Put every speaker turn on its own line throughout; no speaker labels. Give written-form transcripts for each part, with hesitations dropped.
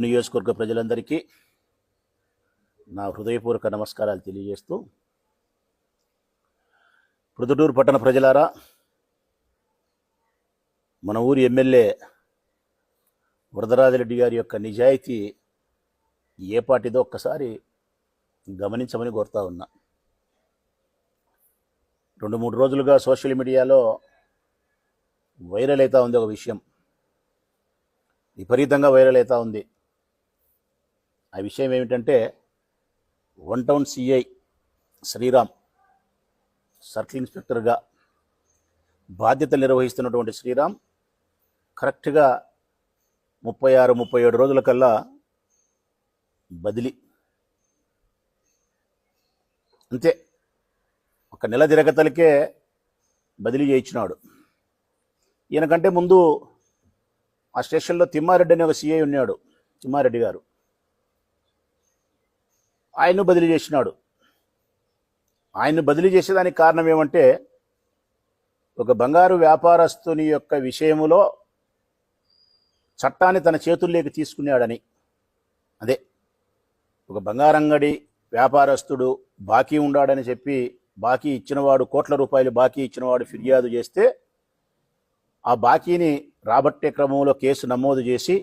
నియోజకవర్గ ప్రజలందరికీ నా హృదయపూర్వక నమస్కారాలు తెలియజేస్తూ, ప్రొద్దుటూరు పట్టణ ప్రజలారా, మన ఊరి ఎమ్మెల్యే వరదరాజిరెడ్డి గారి యొక్క నిజాయితీ ఏ పాటిదో ఒక్కసారి గమనించమని కోరుతా ఉన్నా. 2-3 రోజులుగా సోషల్ మీడియాలో వైరల్ అవుతా ఉంది ఒక విషయం, విపరీతంగా వైరల్ అవుతా ఉంది. ఆ విషయం ఏమిటంటే, 1 టౌన్ సిఐ శ్రీరామ్, సర్కిల్ ఇన్స్పెక్టర్గా బాధ్యతలు నిర్వహిస్తున్నటువంటి శ్రీరామ్ కరెక్ట్గా 36-37 రోజుల కల్లా బదిలీ. అంతే, 1 నెల తిరగతలకే బదిలీ చేయించినాడు. ఈయనకంటే ముందు ఆ స్టేషన్లో తిమ్మారెడ్డి అనే ఒక సిఐ ఉన్నాడు, తిమ్మారెడ్డి గారు. ఆయన్ను బదిలీ చేసినాడు. ఆయన్ను బదిలీ చేసేదానికి కారణం ఏమంటే, ఒక బంగారు వ్యాపారస్తుని యొక్క విషయములో చట్టాన్ని తన చేతుల్లోకి తీసుకున్నాడని. అదే, ఒక బంగారంగడి వ్యాపారస్తుడు బాకీ ఉండాడని చెప్పి, బాకీ ఇచ్చినవాడు, కోట్ల రూపాయలు బాకీ ఇచ్చినవాడు ఫిర్యాదు చేస్తే, ఆ బాకీని రాబట్టే క్రమంలో కేసు నమోదు చేసి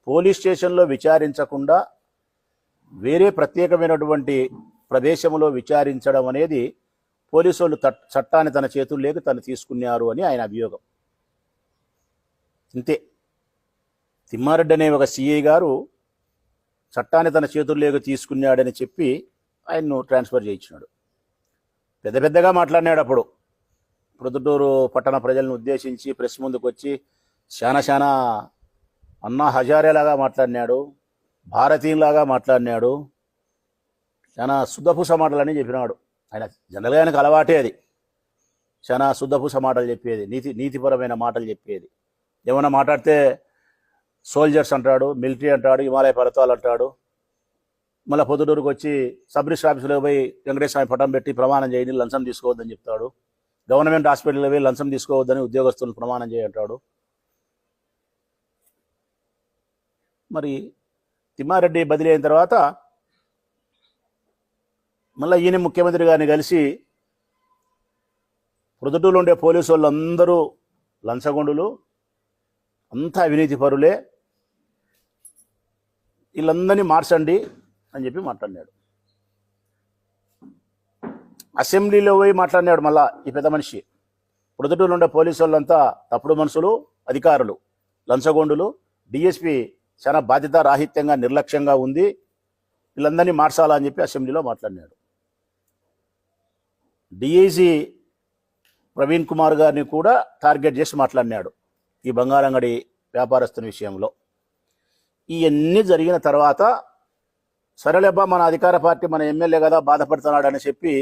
పోలీస్ స్టేషన్లో విచారించకుండా వేరే ప్రత్యేకమైనటువంటి ప్రదేశంలో విచారించడం అనేది పోలీసు వాళ్ళు చట్టాన్ని తన చేతుల్లోకి తను తీసుకున్నారు అని ఆయన అభియోగం. ఇంతే, తిమ్మారెడ్డి అనే ఒక సిఐ గారు చట్టాన్ని తన చేతుల్లోకి తీసుకున్నాడని చెప్పి ఆయన్ను ట్రాన్స్ఫర్ చేయించినాడు. పెద్దగా మాట్లాడినాడు. అప్పుడు ప్రొద్దుటూరు పట్టణ ప్రజలను ఉద్దేశించి ప్రెస్ ముందుకు వచ్చి చాలా అన్నా హజారేలాగా మాట్లాడినాడు, భారతీయులాగా మాట్లాడినాడు, చాలా శుద్ధపూస మాటలని చెప్పినాడు. ఆయన జనరల్గా ఆయనకు అలవాటే అది, చాలా శుద్ధపూస మాటలు చెప్పేది, నీతిపరమైన మాటలు చెప్పేది. ఏమైనా మాట్లాడితే సోల్జర్స్ అంటాడు, మిలిటరీ అంటాడు, హిమాలయ పర్వతాలు అంటాడు. మళ్ళీ పొద్దుటూరుకు వచ్చి సబ్ రిజిస్టర్ ఆఫీసులో పోయి వెంకటేశ్వర స్వామి పటం పెట్టి ప్రమాణం చేయని, లంచం తీసుకోవద్దని చెప్తాడు. గవర్నమెంట్ హాస్పిటల్లో పోయి లంచం తీసుకోవద్దని ఉద్యోగస్తులను ప్రమాణం చేయంటాడు. మరి తిమ్మారెడ్డి బదిలీ అయిన తర్వాత మళ్ళీ ఈయన ముఖ్యమంత్రి గారిని కలిసి, ప్రొద్దుటూరులో ఉండే పోలీసు వాళ్ళు అందరూ లంచగొండులు, అంతా అవినీతి పరులే, వీళ్ళందరినీ మార్చండి అని చెప్పి మాట్లాడినాడు. అసెంబ్లీలో పోయి మాట్లాడినాడు. మళ్ళా ఈ పెద్ద మనిషి, ప్రొద్దుటూరులో ఉండే పోలీసు వాళ్ళంతా తప్పుడు మనుషులు, అధికారులు, లంచగొండులు, డిఎస్పీ చాలా బాధ్యత రాహిత్యంగా నిర్లక్ష్యంగా ఉంది, వీళ్ళందరినీ మార్చాలా అని చెప్పి అసెంబ్లీలో మాట్లాడినాడు. డిఐజీ ప్రవీణ్ కుమార్ గారిని కూడా టార్గెట్ చేసి మాట్లాడినాడు ఈ బంగారంగడి వ్యాపారస్తుని విషయంలో. ఇవన్నీ జరిగిన తర్వాత, సరేలేబ్బా మన అధికార పార్టీ మన ఎమ్మెల్యే కదా బాధపడుతున్నాడని చెప్పి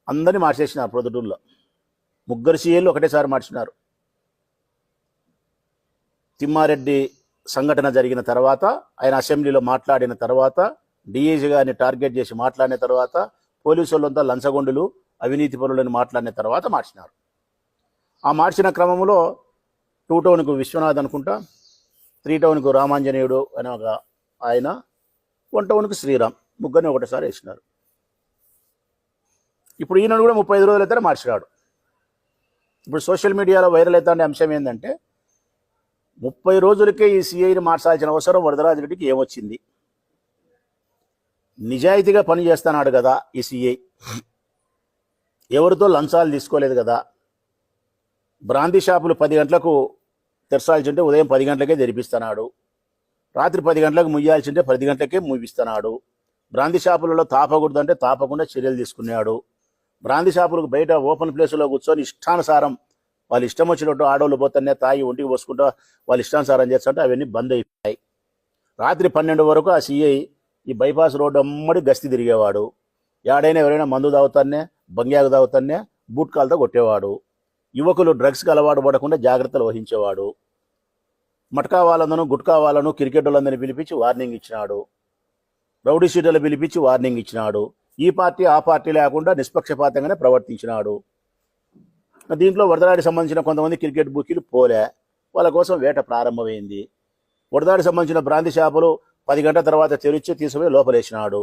అందరినీ మార్చేసినారు. ప్రొద్దుటూరులో 3 సీఏలు ఒకటేసారి మార్చినారు. తిమ్మారెడ్డి సంఘటన జరిగిన తర్వాత, ఆయన అసెంబ్లీలో మాట్లాడిన తర్వాత, డిఐజీ గారిని టార్గెట్ చేసి మాట్లాడిన తర్వాత, పోలీసు వాళ్ళంతా లంచగొండులు, అవినీతి పరులని మాట్లాడిన తర్వాత మార్చినారు. ఆ మార్చిన క్రమంలో 2 టౌన్కు విశ్వనాథ్ అనుకుంటా, 3 టౌన్కు రామాంజనేయుడు అనే ఒక ఆయన, 1 టౌన్కు శ్రీరామ్, ముగ్గురిని ఒకటేసారి వేసినారు. ఇప్పుడు ఈయనను కూడా 35 రోజులు అయితే మార్చినాడు. ఇప్పుడు సోషల్ మీడియాలో వైరల్ అవుతాండే అంశం ఏంటంటే, 30 రోజులకే ఈ సిఐని మార్చాల్సిన అవసరం వరదరాజిరెడ్డికి ఏమొచ్చింది? నిజాయితీగా పని చేస్తున్నాడు కదా ఈ సిఐ, ఎవరితో లంచాలు తీసుకోలేదు కదా. బ్రాందీ షాపులు 10 గంటలకు తెరచాల్సింటే ఉదయం 10 గంటలకే తెరిపిస్తున్నాడు, రాత్రి 10 గంటలకు ముయ్యాల్సింటే 10 గంటలకే ముగిస్తున్నాడు. బ్రాందీ షాపులలో తాపకూడదంటే తాపకుండా చర్యలు తీసుకున్నాడు. బ్రాందీ షాపులకు బయట ఓపెన్ ప్లేసులో కూర్చొని ఇష్టానుసారం వాళ్ళు ఇష్టం వచ్చినట్టు ఆడవాళ్ళు పోతేనే తాగి ఒంటికి పోసుకుంటూ వాళ్ళు ఇష్టానుసారం చేస్తుంటే అవన్నీ బంద్ అయిపోయాయి. రాత్రి 12 వరకు ఆ సిఐ ఈ బైపాస్ రోడ్డు అమ్మడి గస్తీ తిరిగేవాడు. ఎవడైనా ఎవరైనా మందు తాగుతానే, బంగ్యాకు తాగుతానే బూట్ కాల్తో కొట్టేవాడు. యువకులు డ్రగ్స్కి అలవాటు పడకుండా జాగ్రత్తలు వహించేవాడు. మట్కా వాళ్ళందరూ, గుట్కా వాళ్ళను, క్రికెట్ వాళ్ళందరినీ పిలిపించి వార్నింగ్ ఇచ్చినాడు. రౌడీ షీటర్లు పిలిపించి వార్నింగ్ ఇచ్చినాడు. ఈ పార్టీ ఆ పార్టీ లేకుండా నిష్పక్షపాతంగానే ప్రవర్తించినాడు. దీంట్లో వరదరాడికి సంబంధించిన కొంతమంది క్రికెట్ బుకీలు పోలే, వాళ్ళ కోసం వేట ప్రారంభమైంది. వరదరాడికి సంబంధించిన బ్రాంతి షాపులు 10 గంటల తర్వాత తెరిచి తీసుకుపోయి లోపలేసినాడు.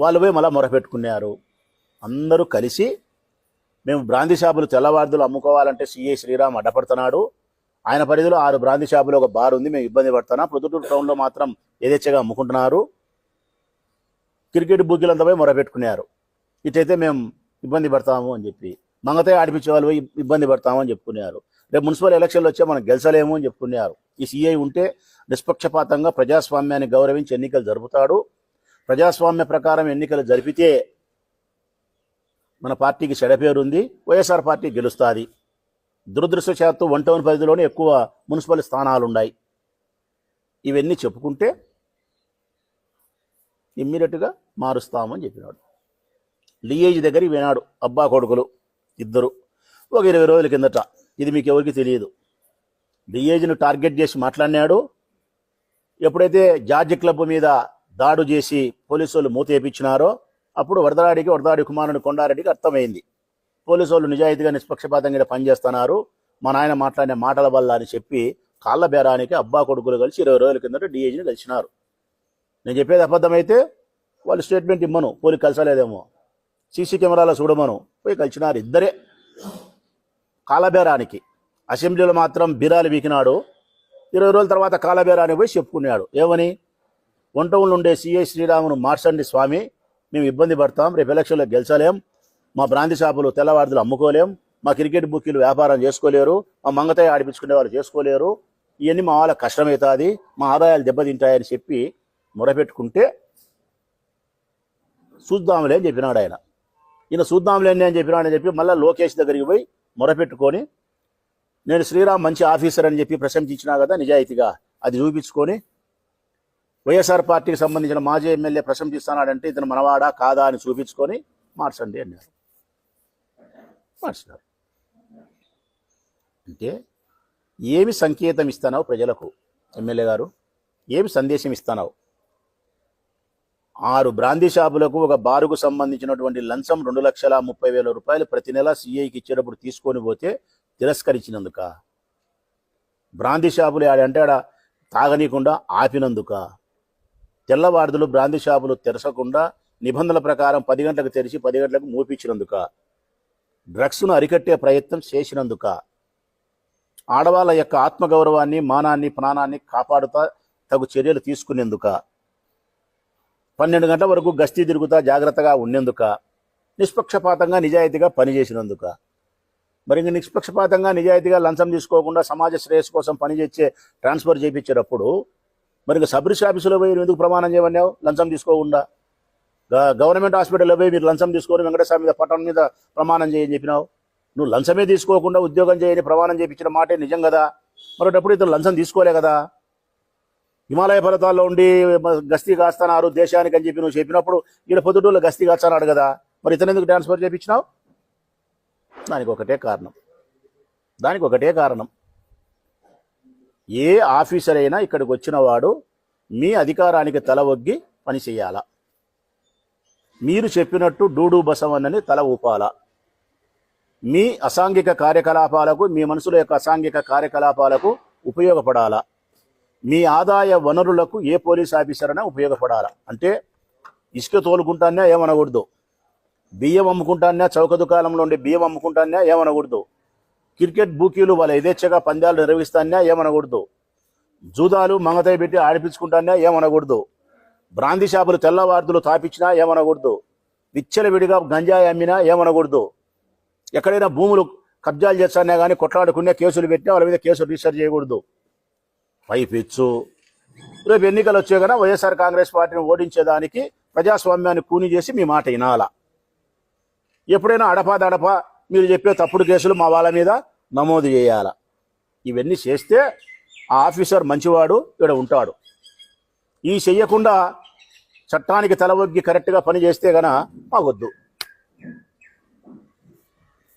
వాళ్ళు పోయి మళ్ళీ మొరపెట్టుకున్నారు. అందరూ కలిసి మేము బ్రాంతి షాపులు తెల్లవారుదులు అమ్ముకోవాలంటే సిఐ శ్రీరామ్ అడ్డపడుతున్నాడు, ఆయన పరిధిలో 6 బ్రాంతి షాపులు ఒక బార్ ఉంది, మేము ఇబ్బంది పడుతున్నాం, ప్రొద్దుటూరు టౌన్లో మాత్రం యథేచ్ఛగా అమ్ముకుంటున్నారు, క్రికెట్ బుకీలంతా పోయి మొరపెట్టుకున్నారు, ఇటైతే మేము ఇబ్బంది పడతాము అని చెప్పి మంగతే ఆడిపించే వాళ్ళు పోయి ఇబ్బంది పడతాము అని చెప్పుకున్నారు. రేపు మున్సిపల్ ఎలక్షన్లు వచ్చే మనం గెలిచలేము అని చెప్పుకున్నారు. ఈ సిఐ ఉంటే నిష్పక్షపాతంగా ప్రజాస్వామ్యాన్ని గౌరవించి ఎన్నికలు జరుపుతాడు, ప్రజాస్వామ్య ప్రకారం ఎన్నికలు జరిపితే మన పార్టీకి చెడపేరుంది, వైఎస్ఆర్ పార్టీ గెలుస్తుంది. దురదృష్టవశాత్తు 1 టౌన్ పరిధిలోనే ఎక్కువ మున్సిపల్ స్థానాలు ఉన్నాయి. ఇవన్నీ చెప్పుకుంటే ఇమ్మీడియట్గా మారుస్తామని చెప్పినాడు. లియేజ్ దగ్గరికి వినాడు అబ్బా కొడుకులు ఇద్దరు ఒక 20 రోజుల కిందట. ఇది మీకు ఎవరికి తెలియదు. లియేజ్ను టార్గెట్ చేసి మాట్లాడినాడు. ఎప్పుడైతే జార్జ్ క్లబ్ మీద దాడు చేసి పోలీసు వాళ్ళు మూతేపించినారో అప్పుడు వరదరాడి కుమారుని కొండారెడ్డికి అర్థమైంది, పోలీసు వాళ్ళు నిజాయితీగా నిష్పక్షపాతంగా పనిచేస్తున్నారు, మా నాయన మాట్లాడిన మాటల వల్ల అని చెప్పి కాళ్ళ బేరానికి అబ్బా కొడుకులు కలిసి 20 రోజుల కిందట డిఐజీని కలిసినారు. నేను చెప్పేది అబద్ధమైతే వాళ్ళు స్టేట్మెంట్ ఇమ్మను, పోలీసు కలిసలేదేమో, సీసీ కెమెరాలో చూడమను, పోయి కలిసినారు ఇద్దరే కాలబేరానికి. అసెంబ్లీలో మాత్రం బిరాలు వీకినాడు. 20 రోజుల తర్వాత కాలబేరానికి పోయి చెప్పుకున్నాడు ఏమని, 1 టౌన్లో ఉండే సిఐ శ్రీరామును మార్చండి స్వామి, మేము ఇబ్బంది పడతాం, రేపు ఎలక్షన్లో గెలిచలేం, మా బ్రాంతి షాపులు తెల్లవారుదులు అమ్ముకోలేం, మా క్రికెట్ బుక్కీలు వ్యాపారం చేసుకోలేరు, మా మంగతాయి ఆడిపించుకునే వాళ్ళు చేసుకోలేరు, ఇవన్నీ మా వాళ్ళకి కష్టమవుతుంది, మా ఆదాయాలు దెబ్బతింటాయని చెప్పి మొరపెట్టుకుంటే చూద్దాంలే అని చెప్పినాడు ఆయన. ఈయన చూద్దాంలే అని చెప్పినాడని చెప్పి మళ్ళీ లోకేష్ దగ్గరికి పోయి మొరపెట్టుకొని నేను శ్రీరామ్ మంచి ఆఫీసర్ అని చెప్పి ప్రశంసించినా కదా నిజాయితీగా, అది చూపించుకొని వైఎస్ఆర్ పార్టీకి సంబంధించిన మాజీ ఎమ్మెల్యే ప్రశంసిస్తున్నాడంటే ఇతను మనవాడా కాదా అని చూపించుకొని మార్చండి అన్నారు. మార్చినారు. అంటే ఏమి సంకేతం ఇస్తున్నావు ప్రజలకు ఎమ్మెల్యే గారు, ఏమి సందేశం ఇస్తున్నావు? 6 బ్రాందీ షాపులకు ఒక బారుకు సంబంధించినటువంటి లంచం 2,30,000 రూపాయలు ప్రతి నెల సిఐకి ఇచ్చేటప్పుడు తీసుకొని పోతే తిరస్కరించినందుక, బ్రాందీ షాపులు ఆడంటే ఆడ తాగనీయకుండా ఆపినందుక, తెల్లవారుదులు బ్రాందీ షాపులు తెరచకుండా నిబంధనల ప్రకారం 10 గంటలకు తెరిచి 10 గంటలకు మూపించినందుక, డ్రగ్స్ను అరికట్టే ప్రయత్నం చేసినందుక, ఆడవాళ్ళ యొక్క ఆత్మగౌరవాన్ని మానాన్ని ప్రాణాన్ని కాపాడుతా తగు చర్యలు తీసుకునేందుక, 12 గంటల వరకు గస్తీ తిరుగుతా జాగ్రత్తగా ఉండేందుక, నిష్పక్షపాతంగా నిజాయితీగా పనిచేసినందుక. మరి ఇంక నిష్పక్షపాతంగా నిజాయితీగా లంచం తీసుకోకుండా సమాజ శ్రేయస్సు కోసం పనిచేసే ట్రాన్స్ఫర్ చేయించేటప్పుడు మరి ఇంకా సబ్ రిజిస్టర్ ఆఫీసులో పోయి ఎందుకు ప్రమాణం చేయమన్నావు లంచం తీసుకోకుండా? గవర్నమెంట్ హాస్పిటల్లో పోయి మీరు లంచం తీసుకొని వెంకటేశ్వర మీద పట్టణం మీద ప్రమాణం చేయని చెప్పినావు. నువ్వు లంచమే తీసుకోకుండా ఉద్యోగం చేయని ప్రమాణం చేయించిన మాటే నిజం కదా. మరొకప్పుడు ఇతను లంచం తీసుకోలే కదా. హిమాలయ పర్వతాల్లో ఉండి గస్తీ కాస్తున్నారు దేశానికి అని చెప్పి నువ్వు చెప్పినప్పుడు ఈడ పొద్దుటూళ్ళో గస్తీ కాస్తున్నాడు కదా, మరి ఇతను ఎందుకు ట్రాన్స్ఫర్ చేయించినావు? దానికి ఒకటే కారణం, ఏ ఆఫీసర్ అయినా ఇక్కడికి వచ్చిన వాడు మీ అధికారానికి తల ఒగ్గి పని చేయాలా, మీరు చెప్పినట్టు డూడు బసవన్నని తల ఊపాలా, మీ అసాంఘిక కార్యకలాపాలకు మీ మనుషుల యొక్క అసాంఘిక కార్యకలాపాలకు ఉపయోగపడాలా, మీ ఆదాయ వనరులకు ఏ పోలీస్ ఆఫీసర్ అయినా ఉపయోగపడాలా. అంటే ఇసుక తోలుకుంటానే ఏమనకూడదు, బియ్యం అమ్ముకుంటానే చౌక దుకాణంలో ఉండే బియ్యం అమ్ముకుంటానే ఏమనకూడదు, క్రికెట్ బూకీలు వాళ్ళ యథేచ్ఛగా పందాలు నిర్వహిస్తానే ఏమనకూడదు, జూదాలు మంగతాయి పెట్టి ఆడిపించుకుంటానే ఏమనకూడదు, బ్రాందీ షాపులు తెల్లవారుదులు తాపించినా ఏమనకూడదు, విచ్చలవిడిగా గంజాయి అమ్మినా ఏమనకూడదు, ఎక్కడైనా భూములు కబ్జాలు చేస్తానే కానీ కొట్లాడుకునే కేసులు పెట్టినా వాళ్ళ మీద కేసులు రిజిస్టర్ చేయకూడదు. పైపిచ్చు రేపు ఎన్నికలు వచ్చే కదా వైఎస్ఆర్ కాంగ్రెస్ పార్టీని ఓడించేదానికి ప్రజాస్వామ్యాన్ని కూని చేసి మీ మాట వినాలా. ఎప్పుడైనా అడపా మీరు చెప్పే తప్పుడు కేసులు మా వాళ్ళ మీద నమోదు చేయాలా. ఇవన్నీ చేస్తే ఆ ఆఫీసర్ మంచివాడు ఇక్కడ ఉంటాడు. ఈ చెయ్యకుండా చట్టానికి తలవొగ్గి కరెక్ట్గా పని చేస్తే గన మాకొద్దు.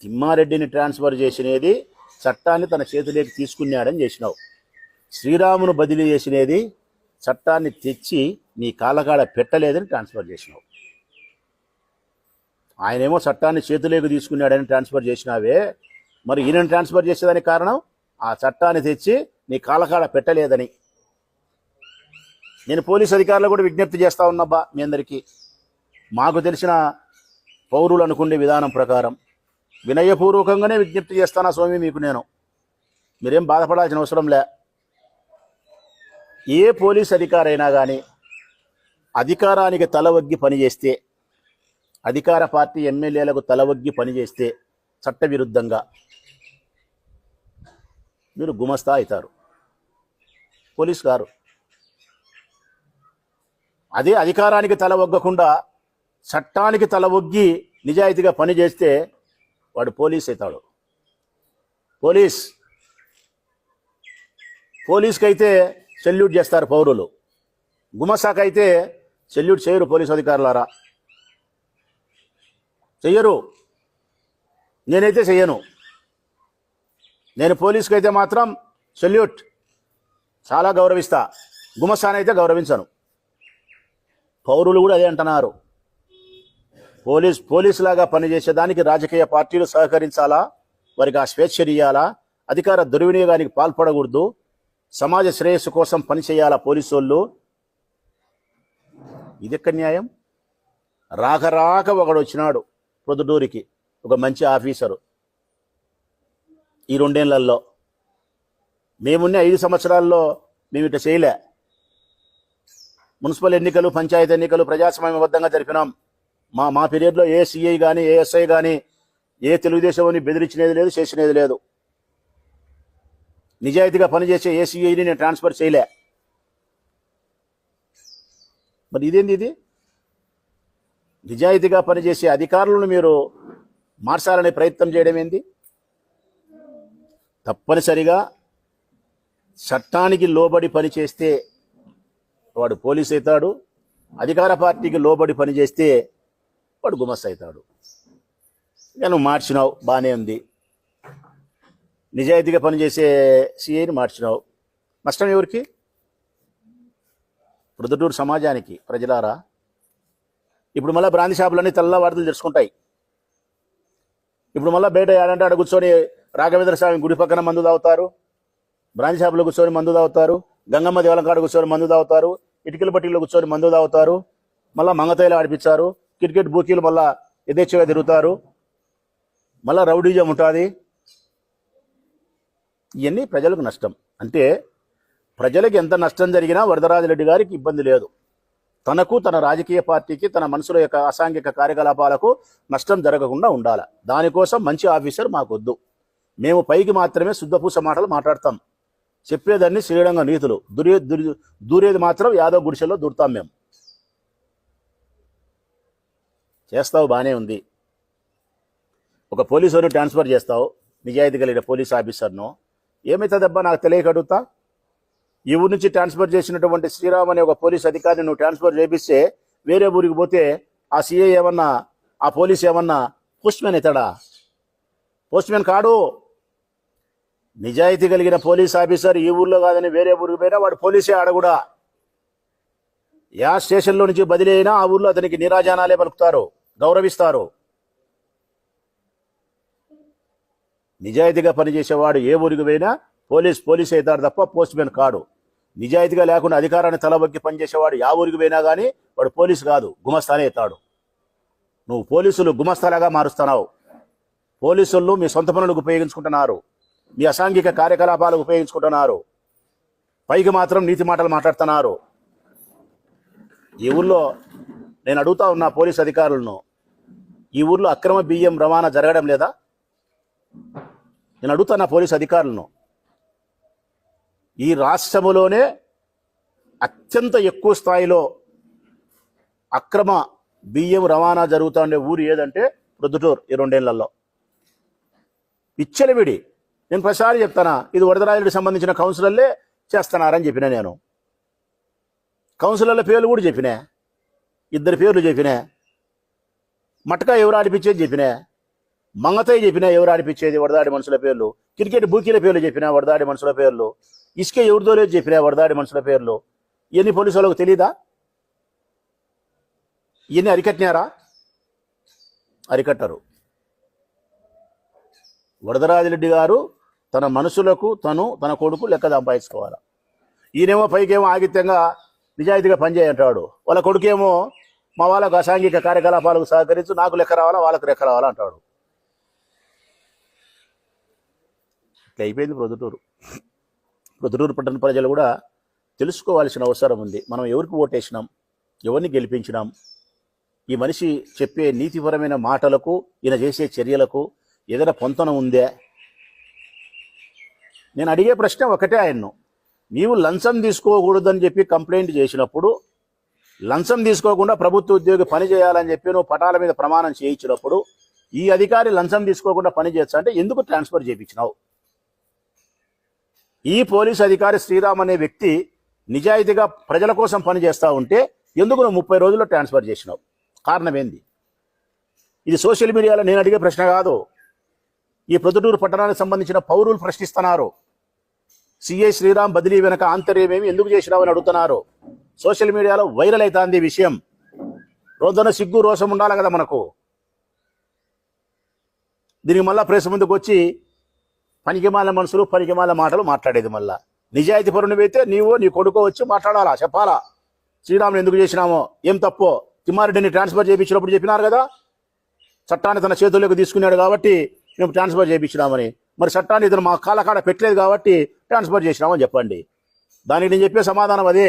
తిమ్మారెడ్డిని ట్రాన్స్ఫర్ చేసినది చట్టాన్ని తన చేతిలోకి తీసుకున్నాడని చేసినావు. శ్రీరామును బదిలీ చేసినది చట్టాన్ని తెచ్చి నీ కాళ్ళకాడ పెట్టలేదని ట్రాన్స్ఫర్ చేసినావు. ఆయనేమో చట్టాన్ని చేతిలోకి తీసుకున్నాడని ట్రాన్స్ఫర్ చేసినావే, మరి ఈయనను ట్రాన్స్ఫర్ చేసేదానికి కారణం ఆ చట్టాన్ని తెచ్చి నీ కాళ్ళకాడ పెట్టలేదని. నేను పోలీస్ అధికారులు కూడా విజ్ఞప్తి చేస్తా ఉన్నబ్బా మీ అందరికీ, మాకు తెలిసిన పౌరులు అనుకునే విధానం ప్రకారం వినయపూర్వకంగానే విజ్ఞప్తి చేస్తానా స్వామి మీకు నేను. మీరేం బాధపడాల్సిన అవసరం లే. ఏ పోలీస్ అధికారైనా కానీ అధికారానికి తలవగ్గి పనిచేస్తే, అధికార పార్టీ ఎమ్మెల్యేలకు తలవగ్గి పనిచేస్తే చట్టవిరుద్ధంగా మీరు గుమస్తా అవుతారు, పోలీసు గారు. అదే అధికారానికి తలవగ్గకుండా చట్టానికి తలవొగ్గి నిజాయితీగా పనిచేస్తే వాడు పోలీస్ అవుతాడు. పోలీస్కైతే సెల్యూట్ చేస్తారు పౌరులు, గుమస్తాకైతే సెల్యూట్ చేయరు పోలీసు అధికారులారా, చెయ్యరు. నేనైతే చెయ్యను. నేను పోలీసుకి అయితే మాత్రం సెల్యూట్ చాలా గౌరవిస్తా, గుమస్తానైతే గౌరవించను. పౌరులు కూడా అదే అంటున్నారు. పోలీసులాగా పనిచేసేదానికి రాజకీయ పార్టీలు సహకరించాలా, వారికి ఆ స్వేచ్ఛ ఇయ్యాలా, అధికార దుర్వినియోగానికి పాల్పడకూడదు, సమాజ శ్రేయస్సు కోసం పనిచేయాలా పోలీసు వాళ్ళు. ఇదెక్క న్యాయం? రాక ఒకడు వచ్చినాడు ప్రొద్దుటూరికి, ఒక మంచి ఆఫీసరు. ఈ 2 ఏళ్లలో మేమున్న 5 సంవత్సరాల్లో మేము ఇట్లా చేయలే. మున్సిపల్ ఎన్నికలు, పంచాయతీ ఎన్నికలు ప్రజాస్వామ్యబద్ధంగా జరిపినాం. మా పీరియడ్లో ఏ సిఐ కానీ, ఏ ఎస్ఐ కానీ, ఏ తెలుగుదేశంని బెదిరించినది లేదు, చేసినది లేదు. నిజాయితీగా పనిచేసే ఏ సిఐని నేను ట్రాన్స్ఫర్ చేయలే. మరి ఇదేంది ఇది? నిజాయితీగా పనిచేసే అధికారులను మీరు మార్చాలనే ప్రయత్నం చేయడం ఏంది? తప్పనిసరిగా చట్టానికి లోబడి పనిచేస్తే వాడు పోలీస్ అవుతాడు, అధికార పార్టీకి లోబడి పనిచేస్తే వాడు గుమస్తా అవుతాడు. నేను మార్చినావు, బాగానే ఉంది. నిజాయితీగా పనిచేసే సిఐని మార్చినావు, నష్టం ఎవరికి? ప్రొద్దుటూరు సమాజానికి. ప్రజలారా, ఇప్పుడు మళ్ళీ బ్రాంతి షాపులన్నీ తెల్లవారులు తెరుచుకుంటాయి. ఇప్పుడు మళ్ళీ బయట ఏడంటే ఆడ కూర్చొని రాఘవేంద్ర స్వామి గుడి పక్కన మందు తాగుతారు, బ్రాంతి షాపులో కూర్చొని మందు తాగుతారు, గంగమ్మ దేవాలయం కాడ కూర్చొని మందు తాగుతారు, ఇటుకల పట్టిలో కూర్చొని మందు తాగుతారు, మళ్ళీ మంగతైలు ఆడిపించారు, క్రికెట్ బూకీలు మళ్ళీ యథేచ్ఛగా తిరుగుతారు, మళ్ళీ రౌడీజం ఉంటుంది. ఇవన్నీ ప్రజలకు నష్టం. అంటే ప్రజలకు ఎంత నష్టం జరిగినా వరదరాజరెడ్డి గారికి ఇబ్బంది లేదు. తనకు, తన రాజకీయ పార్టీకి, తన మనసుల యొక్క అసాంఘిక కార్యకలాపాలకు నష్టం జరగకుండా ఉండాలి. దానికోసం మంచి ఆఫీసర్ మాకొద్దు. మేము పైకి మాత్రమే శుద్ధపూస మాటలు మాట్లాడతాం, చెప్పేదాన్ని శ్రీరంగ నీతులు, దూరేది మాత్రం యాదవ్ గుడిసెల్లో దూరుతాం. మేము చేస్తావు, బాగానే ఉంది. ఒక పోలీసుని ట్రాన్స్ఫర్ చేస్తావు, నిజాయితీ కలిగిన పోలీస్ ఆఫీసర్ను. ఏమవుతుందబ్బా నాకు తెలియక అడుగుతా. ఈ ఊరి నుంచి ట్రాన్స్ఫర్ చేసినటువంటి శ్రీరామ్ అనే ఒక పోలీస్ అధికారిని నువ్వు ట్రాన్స్ఫర్ చేపిస్తే వేరే ఊరికి పోతే ఆ సిఐ ఏమన్నా, ఆ పోలీస్ ఏమన్నా పోస్ట్మెన్ అవుతాడా? పోస్ట్మెన్ కాడు. నిజాయితీ కలిగిన పోలీస్ ఆఫీసర్ ఈ ఊర్లో కాదని వేరే ఊరికి పోయినా వాడు పోలీసే. ఆడ కూడా యా స్టేషన్లో నుంచి బదిలీ అయినా ఆ ఊర్లో అతనికి నీరాజానాలే పలుకుతారు, గౌరవిస్తారు. నిజాయితీగా పనిచేసేవాడు ఏ ఊరికి పోయినా పోలీస్ అవుతాడు తప్ప పోస్ట్మెన్ కాడు. నిజాయితీగా లేకుండా అధికారాన్ని తలబొక్కి పనిచేసేవాడు యా ఊరికి పోయినా కానీ వాడు పోలీసు కాదు, గుమస్తానే అవుతాడు. నువ్వు పోలీసులు గుమస్తాలాగా మారుస్తున్నావు. పోలీసులు మీ సొంత పనులకు ఉపయోగించుకుంటున్నారు, మీ అసాంఘిక కార్యకలాపాలకు ఉపయోగించుకుంటున్నారు, పైకి మాత్రం నీతి మాటలు మాట్లాడుతున్నారు. ఈ ఊర్లో నేను అడుగుతా ఉన్నా పోలీస్ అధికారులను, ఈ ఊర్లో అక్రమ బియ్యం రవాణా జరగడం లేదా? నేను అడుగుతున్నా పోలీస్ అధికారులను. ఈ రాష్ట్రంలోనే అత్యంత ఎక్కువ స్థాయిలో అక్రమ బియ్యం రవాణా జరుగుతూ ఉండే ఊరు ఏదంటే ప్రొద్దుటూరు. ఈ 2 ఏళ్లలో విచ్చలవిడి. నేను ప్రతిసారి చెప్తానా, ఇది వరదరాజుడికి సంబంధించిన కౌన్సిలర్లే చేస్తున్నారని చెప్పిన. నేను కౌన్సిలర్ల పేర్లు కూడా చెప్పినా, 2 పేర్లు చెప్పినా. మటకా ఎవరు ఆడిపించేది చెప్పినా, మంగతయ్య చెప్పినా ఎవరు ఆడిపించేది వరదాడి మనుషుల పేర్లు, క్రికెట్ బూకీల పేర్లు చెప్పినా వరదాడి మనుషుల పేర్లు, ఇసుక ఎవరిదో లేదు చెప్పినా వరదాడి మనుషుల పేర్లు. ఇవన్నీ పోలీసు వాళ్ళకు తెలీదా? ఇవన్నీ అరికట్టినారా? అరికట్టరు. వరదరాజిరెడ్డి గారు తన మనుషులకు తన కొడుకు లెక్క సంపాదించుకోవాలి. ఈయనేమో పైకేమో ఆగిత్యంగా నిజాయితీగా పనిచేయంటాడు. వాళ్ళ కొడుకేమో మా వాళ్ళకు అసాంఘిక కార్యకలాపాలకు సహకరించు, నాకు లెక్క రావాలా వాళ్ళకు లెక్క రావాలా అంటాడు. ఇట్లా అయిపోయింది ప్రొద్దుటూరు పట్టణ ప్రజలు కూడా తెలుసుకోవాల్సిన అవసరం ఉంది. మనం ఎవరికి ఓటేసినాం, ఎవరిని గెలిపించినాం, ఈ మనిషి చెప్పే నీతిపరమైన మాటలకు ఈయన చేసే చర్యలకు ఏదైనా పొంతన ఉందే. నేను అడిగే ప్రశ్న ఒకటే ఆయన్ను, నీవు లంచం తీసుకోకూడదని చెప్పి కంప్లైంట్ చేసినప్పుడు, లంచం తీసుకోకుండా ప్రభుత్వ ఉద్యోగి పని చేయాలని చెప్పి నువ్వు పటాల మీద ప్రమాణం చేయించినప్పుడు ఈ అధికారి లంచం తీసుకోకుండా పని చేయొచ్చు అంటే ఎందుకు ట్రాన్స్ఫర్ చేయించినావు? ఈ పోలీసు అధికారి శ్రీరామ్ అనే వ్యక్తి నిజాయితీగా ప్రజల కోసం పనిచేస్తూ ఉంటే ఎందుకు నువ్వు 30 రోజుల్లో ట్రాన్స్ఫర్ చేసినావు? కారణం ఏంది? ఇది సోషల్ మీడియాలో నేను అడిగే ప్రశ్న కాదు. ఈ ప్రొద్దుటూరు పట్టణానికి సంబంధించిన పౌరులు ప్రశ్నిస్తున్నారు. సిఐ శ్రీరామ్ బదిలీ వెనక ఆంతర్యమేమి, ఎందుకు చేసినావని అడుగుతున్నారు. సోషల్ మీడియాలో వైరల్ అవుతుంది ఈ విషయం. రోజున సిగ్గు రోషం ఉండాలి కదా మనకు. దీనికి మళ్ళా ప్రెస్ ముందుకు వచ్చి పనికిమాల మనుషులు పనికిమాల మాటలు మాట్లాడేది. మళ్ళా నిజాయితీ పరునివైతే నీవో నీ కొడుకో వచ్చి మాట్లాడాలా, చెప్పాలా. శ్రీరాములు ఎందుకు చేసినామో, ఏం తప్పో తిమ్మారెడ్డిని ట్రాన్స్ఫర్ చేయించినప్పుడు చెప్పినారు కదా, చట్టాన్ని తన చేతుల్లోకి తీసుకున్నాడు కాబట్టి మేము ట్రాన్స్ఫర్ చేయించినామని. మరి చట్టాన్ని ఇతను మా కాళ్ళకాడ పెట్టలేదు కాబట్టి ట్రాన్స్ఫర్ చేసినామని చెప్పండి. దానికి నేను చెప్పే సమాధానం అదే.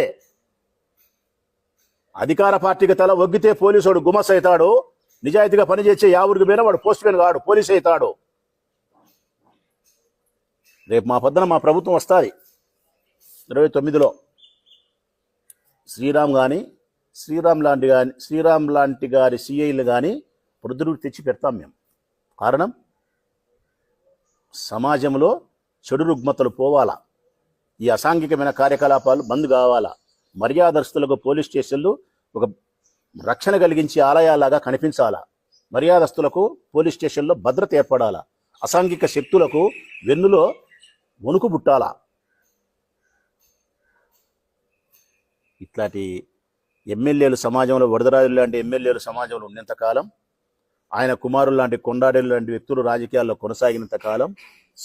అధికార పార్టీకి తల ఒగ్గితే పోలీసుడు గుమస్ అవుతాడు. నిజాయితీగా పనిచేసే యావరికి పోయినా వాడు పోస్ట్ మ్యాన్ కాడు, పోలీసు అవుతాడు. రేపు మా పొద్దున మా ప్రభుత్వం వస్తుంది 29లో. శ్రీరామ్ లాంటి గారి సిఐలు కానీ ప్రొద్దుటూరు తెచ్చి పెడతాం మేము. కారణం, సమాజంలో చెడు రుగ్మతలు పోవాలా, ఈ అసాంఘికమైన కార్యకలాపాలు బంద్ కావాలా, మర్యాదస్తులకు పోలీస్ స్టేషన్లు ఒక రక్షణ కలిగించే ఆలయాలాగా కనిపించాలా, మర్యాదస్తులకు పోలీస్ స్టేషన్లో భద్రత ఏర్పడాలా, అసాంఘిక శక్తులకు వెన్నులో వణుకు పుట్టాలా. ఇట్లాంటి ఎమ్మెల్యేలు సమాజంలో, వరదరాజులు లాంటి ఎమ్మెల్యేలు సమాజంలో ఉన్నంతకాలం, ఆయన కుమారులు లాంటి కొండాడేలు లాంటి వ్యక్తులు రాజకీయాల్లో కొనసాగినంత కాలం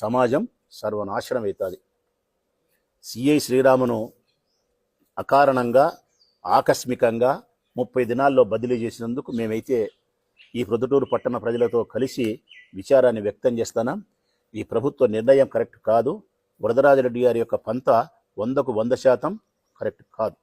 సమాజం సర్వనాశనం అవుతుంది. సిఐ శ్రీరామును అకారణంగా ఆకస్మికంగా 30 దినాల్లో బదిలీ చేసినందుకు మేమైతే ఈ ప్రొద్దుటూరు పట్టణ ప్రజలతో కలిసి విచారాన్ని వ్యక్తం చేస్తున్నాం. ఈ ప్రభుత్వ నిర్ణయం కరెక్ట్ కాదు. వరదరాజిరెడ్డి గారి యొక్క పంత 100% కరెక్ట్ కాదు.